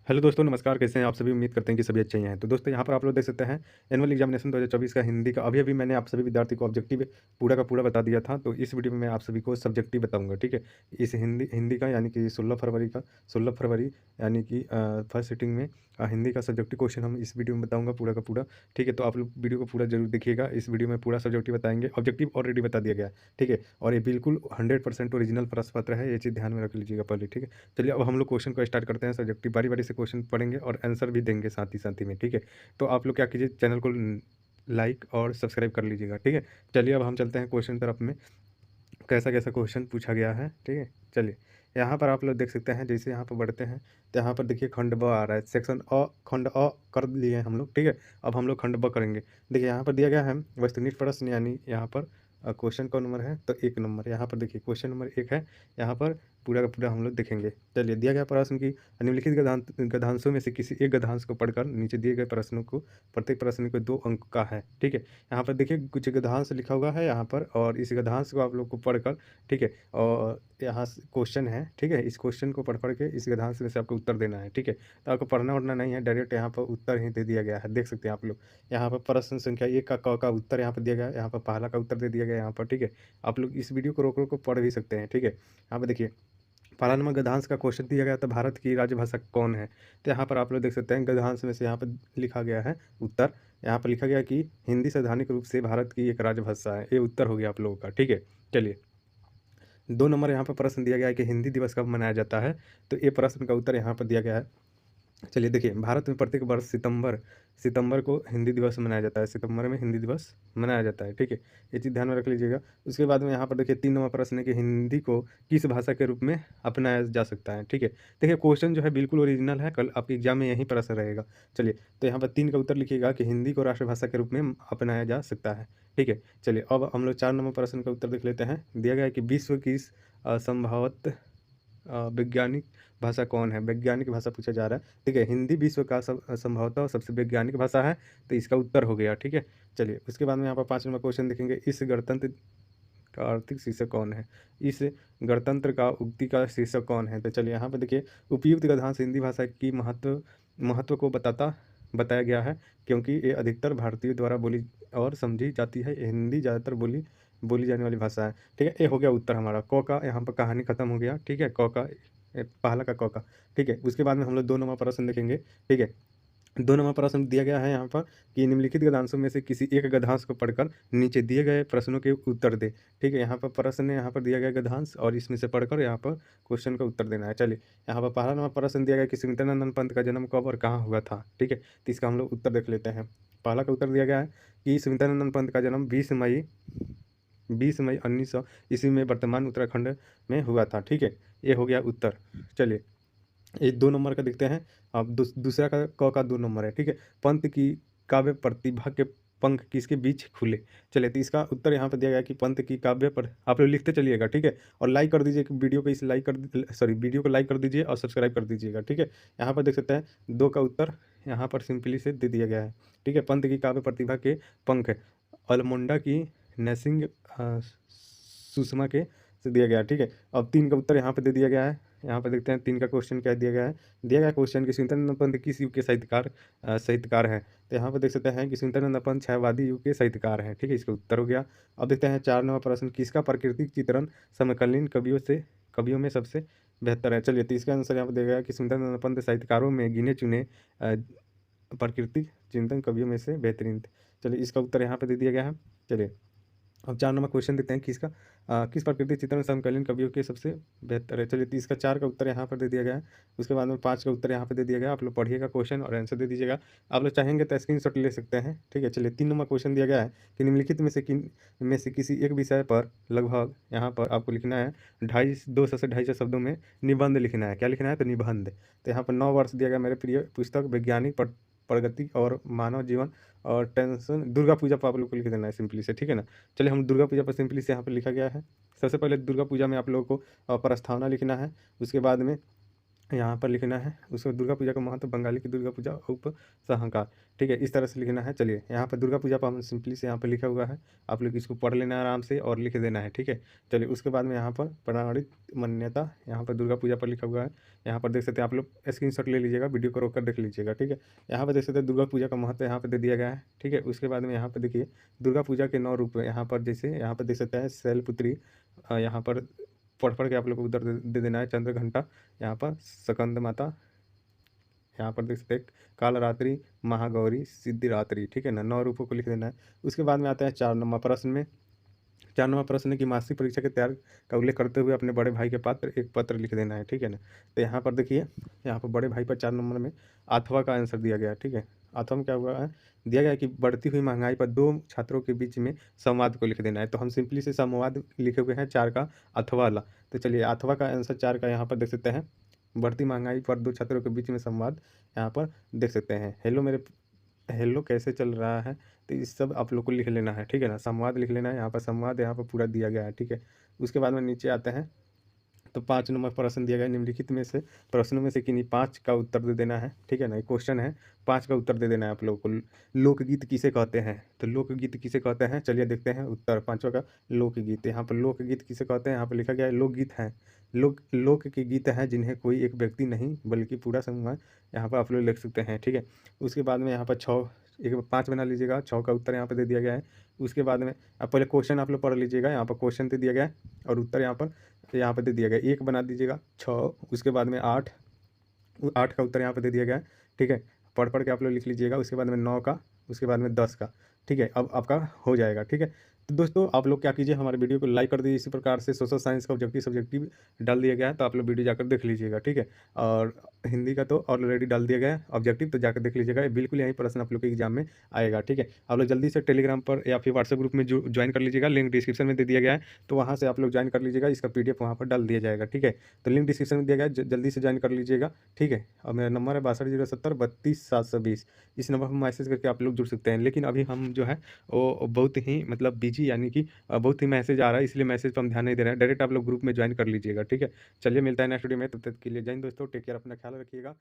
Hello दोस्तों, नमस्कार। कैसे हैं आप सभी? उम्मीद करते हैं कि सभी अच्छे ही हैं। तो दोस्तों यहाँ पर आप लोग देख सकते हैं एनुअल एग्जामिनेशन 2024 का हिंदी का अभी-अभी मैंने आप सभी विद्यार्थी को ऑब्जेक्टिव पूरा का पूरा बता दिया था। तो इस वीडियो में मैं आप सभी को सब्जेक्टिव बताऊँगा, ठीक है? इस हिंदी हिंदी का यानी कि 16 फरवरी यानी कि फर्स्ट सिटिंग में हिंदी का सब्जेक्टिव क्वेश्चन हम इस वीडियो में बताऊँगा पूरा का पूरा, ठीक है? तो आप लोग वीडियो को पूरा ज़रूर देखिएगा। इस वीडियो में पूरा सब्जेक्टिव बताएँगे। ऑब्जेक्टिव ऑलरेडी बता दिया गया है, ठीक है? और ये बिल्कुल 100% ओरिजिनल प्रश्न पत्र है, ये चीज़ ध्यान में रख लीजिएगा पहले, ठीक है? चलिए अब हम लोग क्वेश्चन को स्टार्ट करते हैं। सब्जेक्टिव बारी-बारी से क्वेश्चन पढ़ेंगे और आंसर भी देंगे साथ ही में, ठीक है? तो आप लोग क्या कीजिए, चैनल को लाइक और सब्सक्राइब कर लीजिएगा, ठीक है? चलिए अब हम चलते हैं क्वेश्चन तरफ में, कैसा-कैसा क्वेश्चन पूछा गया है, ठीक है? चलिए, यहाँ पर आप लोग देख सकते हैं, जैसे यहाँ पर बढ़ते हैं, तो यहाँ पर देखिए खंड ब आ रहा है, सेक्शन अ, खंड अ कर लिए हैं हम लोग, ठीक है? अब हम लोग खंड ब करेंगे। देखिए यहाँ पर दिया गया है वस्तुनिष्ठ प्रश्न, यानी यहाँ पर क्वेश्चन का नंबर है तो 1 नंबर। यहाँ पर देखिए क्वेश्चन नंबर 1 है, यहाँ पर पूरा का पूरा हम लोग देखेंगे। चलिए, दिया गया प्रश्न की निम्नलिखित गद्यांशों में से किसी एक गद्यांश को पढ़कर नीचे दिए गए प्रश्नों को, प्रत्येक प्रश्न को 2 अंक का है, ठीक है? यहाँ पर देखिए कुछ गद्यांश लिखा हुआ है यहाँ पर, और इस गद्यांश को आप लोग को पढ़कर, ठीक है? और यहाँ से क्वेश्चन है, ठीक है? इस क्वेश्चन को पढ़ के इस गद्यांश में से आपको उत्तर देना है, ठीक है? तो आपको पढ़ना-वढ़ना नहीं है, डायरेक्ट यहाँ पर उत्तर ही दे दिया गया है, देख सकते हैं आप लोग। यहाँ पर प्रश्न संख्या 1 का क का उत्तर यहाँ पर दिया गया है, यहाँ पर पहला का उत्तर दे दिया गया है यहाँ पर, ठीक है? आप लोग इस वीडियो को रोक-रोक के पढ़ भी सकते हैं, ठीक है? यहाँ पे देखिए, पहला नंबर गद्यांश का क्वेश्चन दिया गया था, भारत की राजभाषा कौन है? तो यहाँ पर आप लोग देख सकते हैं गद्यांश में से यहाँ पर लिखा गया है उत्तर। यहाँ पर लिखा गया है कि हिंदी सैद्धांतिक रूप से भारत की एक राजभाषा है। ये उत्तर हो गया आप लोगों का, ठीक है? चलिए, 2 नंबर यहाँ पर प्रश्न दिया गया है कि हिंदी दिवस कब मनाया जाता है? तो ये प्रश्न का उत्तर यहाँ पर दिया गया है। चलिए देखिए, भारत में प्रत्येक वर्ष सितंबर सितंबर को हिंदी दिवस मनाया जाता है, सितंबर में हिंदी दिवस मनाया जाता है, ठीक है? ये चीज़ ध्यान में रख लीजिएगा। उसके बाद में यहाँ पर देखिए 3 नंबर प्रश्न है कि हिंदी को किस भाषा के रूप में अपनाया जा सकता है, ठीक है? देखिए क्वेश्चन जो है बिल्कुल ओरिजिनल है, कल आपके एग्जाम में यही प्रश्न रहेगा। चलिए, तो यहाँ पर 3 का उत्तर लिखिएगा कि हिंदी को राष्ट्रभाषा के रूप में अपनाया जा सकता है, ठीक है? चलिए, अब हम लोग 4 नंबर प्रश्न का उत्तर देख लेते हैं। दिया गया है कि विश्व की संभवतः वैज्ञानिक भाषा कौन है? वैज्ञानिक भाषा पूछा जा रहा है, ठीक है? हिंदी विश्व का संभवतः सबसे वैज्ञानिक भाषा है, तो इसका उत्तर हो गया, ठीक है? चलिए, उसके बाद में यहाँ पर 5 नंबर क्वेश्चन देखेंगे, इस गणतंत्र का आर्थिक शीर्षक कौन है? इस गणतंत्र का उक्ति का शीर्षक कौन है? तो चलिए, यहाँ पे देखिए उपयुक्त गद्यांश हिंदी भाषा की महत्व को बताया गया है, क्योंकि ये अधिकतर भारतीयों द्वारा बोली और समझी जाती है। हिंदी ज़्यादातर बोली बोली जाने वाली भाषा है, ठीक है? ये हो गया उत्तर हमारा। क का यहाँ पर कहानी खत्म हो गया, ठीक है? क का पहला का क का, ठीक है? उसके बाद में हम लोग 2 नंबर प्रश्न देखेंगे, ठीक है? 2 नंबर प्रश्न दिया गया है यहाँ पर कि निम्नलिखित गद्यांशों में से किसी एक गद्यांश को पढ़कर नीचे दिए गए प्रश्नों के उत्तर दें, ठीक है? यहाँ पर प्रश्न है, यहाँ पर दिया गया गद्यांश और इसमें से पढ़कर यहाँ पर क्वेश्चन का उत्तर देना है। चलिए, यहाँ पर पहला नंबर प्रश्न दिया गया कि सुमित्रानंदन पंत का जन्म कब और कहाँ हुआ था, ठीक है? तो इसका हम लोग उत्तर देख लेते हैं। पहला का उत्तर दिया गया है कि सुमित्रानंदन पंत का जन्म 20 मई 1900 ईस्वी में वर्तमान उत्तराखंड में हुआ था, ठीक है? ये हो गया उत्तर। चलिए, ये 2 नंबर का देखते हैं। अब दूसरा का क का 2 नंबर है, ठीक है? पंत की काव्य प्रतिभा के पंख किसके बीच खुले? चलिए, तो इसका उत्तर यहाँ पे दिया गया है कि पंत की काव्य पर आप लोग लिखते चलिएगा, ठीक है? और लाइक कर दीजिए कि वीडियो को लाइक कर दीजिए और सब्सक्राइब कर दीजिएगा, ठीक है? यहाँ पर देख सकते हैं 2 का उत्तर यहाँ पर सिंपली से दे दिया गया है, ठीक है? पंत की काव्य प्रतिभा के पंख अल्मोंडा की नैसिंग सुषमा के से दिया गया है, ठीक है? अब 3 का उत्तर यहाँ पे दे दिया गया है। यहाँ पे देखते हैं 3 का क्वेश्चन क्या दिया गया है। दिया गया क्वेश्चन कि सुमित्रानंद पंत किस युग के साहित्यकार हैं? तो यहाँ पे देख सकते हैं कि सुमित्रानंद पंत छायावादी युग के साहित्यकार हैं, ठीक है? इसका उत्तर हो गया। अब देखते हैं 4 नंबर प्रश्न, किसका प्राकृतिक चित्रण समकालीन कवियों में सबसे बेहतर है? चलिए, तो इसका आंसर यहाँ पे दिया गया है कि सुमित्रानंद पंत साहित्यकारों में गिने-चुने प्राकृतिक चिंतन कवियों में से बेहतरीन थे। चलिए, इसका उत्तर यहाँ पे दे दिया गया है। चलिए, अब 4 नंबर क्वेश्चन देखते हैं, किस प्राकृतिक चित्रण समकालीन कवियों के सबसे बेहतर है? चलिए, तो इसका 4 का उत्तर यहाँ पर दे दिया गया है। उसके बाद में 5 का उत्तर यहाँ पे दे दिया गया है। आप लोग पढ़िएगा क्वेश्चन और आंसर दे दीजिएगा। आप लोग चाहेंगे तो स्क्रीनशॉट ले सकते हैं, ठीक है? चलिए, 3 नंबर क्वेश्चन दिया गया है कि निम्नलिखित में से किसी एक विषय पर लगभग यहाँ पर आपको लिखना है 250 से 250 शब्दों में निबंध लिखना है। क्या लिखना है? तो निबंध। तो यहाँ पर 9 वर्ष दिया गया, मेरे प्रिय पुस्तक वैज्ञानिक प्रगति और मानव जीवन और टेंशन दुर्गा पूजा पर आप लोग को लिख देना है सिंपली से, ठीक है ना? चलिए, हम दुर्गा पूजा पर सिंपली से यहाँ पर लिखा गया है। सबसे पहले दुर्गा पूजा में आप लोगों को प्रस्तावना लिखना है। उसके बाद में यहाँ पर लिखना है उसको दुर्गा पूजा का महत्व, बंगाली की दुर्गा पूजा उपसंहार, ठीक है, इस तरह से लिखना है। चलिए यहाँ पर दुर्गा पूजा पर हम सिंपली से यहाँ पर लिखा हुआ है, आप लोग इसको पढ़ लेना आराम से और लिख देना है, ठीक है। चलिए उसके बाद में यहाँ पर प्रमाणित मान्यता, यहाँ पर दुर्गा पूजा पर लिखा हुआ है। यहाँ पर देख सकते हैं आप लोग, स्क्रीनशॉट ले लीजिएगा, वीडियो को रोक कर देख लीजिएगा, ठीक है। यहाँ पर देख सकते हैं दुर्गा पूजा का महत्व यहाँ पर दे दिया गया है, ठीक है। उसके बाद में यहाँ पर देखिए दुर्गा पूजा के 9 रूप, यहाँ पर जैसे यहाँ पर देख सकते हैं शैलपुत्री, यहाँ पर पढ़ के आप लोग को उधर दे देना है, चंद्र घंटा, यहाँ पर स्कंद माता, यहाँ पर देख सकते हैं कालरात्रि, महागौरी, सिद्धिरात्रि, ठीक है ना, 9 रूपों को लिख देना है। उसके बाद में आता है 4 नंबर प्रश्न में। 4 नंबर प्रश्न की मासिक परीक्षा के तैयार का उल्लेख करते हुए अपने बड़े भाई के पात्र एक पत्र लिख देना है, ठीक है ना। तो यहाँ पर देखिए, यहाँ पर बड़े भाई पर 4 नंबर में अथवा का आंसर दिया गया है, ठीक है। अथवा में क्या हुआ है, दिया गया है कि बढ़ती हुई महंगाई पर 2 छात्रों के बीच में संवाद को लिख देना है। तो हम सिंपली से संवाद लिखे हुए हैं 4 का अथवा वाला। तो चलिए अथवा का आंसर 4 का यहाँ पर देख सकते हैं, बढ़ती महंगाई पर 2 छात्रों के बीच में संवाद, यहाँ पर देख सकते हैं। हेलो कैसे चल रहा है, तो इस सब आप लोग को लिख लेना है, ठीक है ना। संवाद लिख लेना है, यहाँ पर संवाद यहाँ पर पूरा दिया गया है, ठीक है। उसके बाद में नीचे आते हैं, तो 5 नंबर प्रश्न दिया गया है, निम्नलिखित में से प्रश्नों में से किन्हीं 5 का उत्तर दे देना है, ठीक है ना। क्वेश्चन है, 5 का उत्तर दे देना है आप लोगों को। लोकगीत किसे कहते हैं, तो लोकगीत किसे कहते हैं, चलिए देखते हैं उत्तर 5वां का। लोकगीत, यहाँ पर लोकगीत किसे कहते हैं, यहाँ पर लिखा गया है लोकगीत हैं, लोक के गीत हैं जिन्हें कोई एक व्यक्ति नहीं बल्कि पूरा समूह है, यहाँ पर आप लोग लिख सकते हैं, ठीक है। उसके बाद में यहाँ पर 6, एक 5 बना लीजिएगा, 6 का उत्तर यहाँ पर दे दिया गया है। उसके बाद में आप पहले क्वेश्चन आप लोग पढ़ लीजिएगा, यहाँ पर क्वेश्चन दे दिया गया है और उत्तर यहाँ पर दे दिया गया, 1 बना दीजिएगा, 6, उसके बाद में 8, 8 का उत्तर यहाँ पर दे दिया गया है, ठीक है। पढ़ के आप लोग लिख लीजिएगा। उसके बाद में 9 का, उसके बाद में 10 का, ठीक है। अब आपका हो जाएगा, ठीक है। तो दोस्तों आप लोग क्या कीजिए, हमारे वीडियो को लाइक कर दीजिए। इसी प्रकार से सोशल साइंस का सब्जेक्टिव डाल दिया गया है, तो आप लोग वीडियो जाकर देख लीजिएगा, ठीक है। और हिंदी का तो ऑलरेडी डाल दिया गया है ऑब्जेक्टिव, तो जाकर देख लीजिएगा, ये बिल्कुल यही प्रश्न आप लोग के एग्जाम में आएगा, ठीक है। आप लोग जल्दी से टेलीग्राम पर या फिर व्हाट्सएप ग्रुप में ज्वाइन कर लीजिएगा, लिंक डिस्क्रिप्शन में दे दिया गया है, तो वहाँ से आप लोग ज्वाइन कर लीजिएगा, इसका PDF वहाँ पर डाल दिया जाएगा, ठीक है। तो लिंक डिस्क्रिप्शन में दिया गया है, जल्दी से ज्वाइन कर लीजिएगा, ठीक है। और मेरा नंबर है 62 070 32 720, इस नंबर पर मैसेज करके आप लोग जुड़ सकते हैं। लेकिन अभी हम जो है वो बहुत ही मतलब बिजी, यानी कि बहुत ही मैसेज आ रहा है, इसलिए मैसेज पर हम ध्यान नहीं दे रहे हैं। डायरेक्ट आप लोग ग्रुप में ज्वाइन कर लीजिएगा, ठीक है। चलिए मिलता है नेक्स्ट वीडियो में, तब तक के लिए जय हिंद दोस्तों, टेक केयर, अपना ख्याल रखिएगा।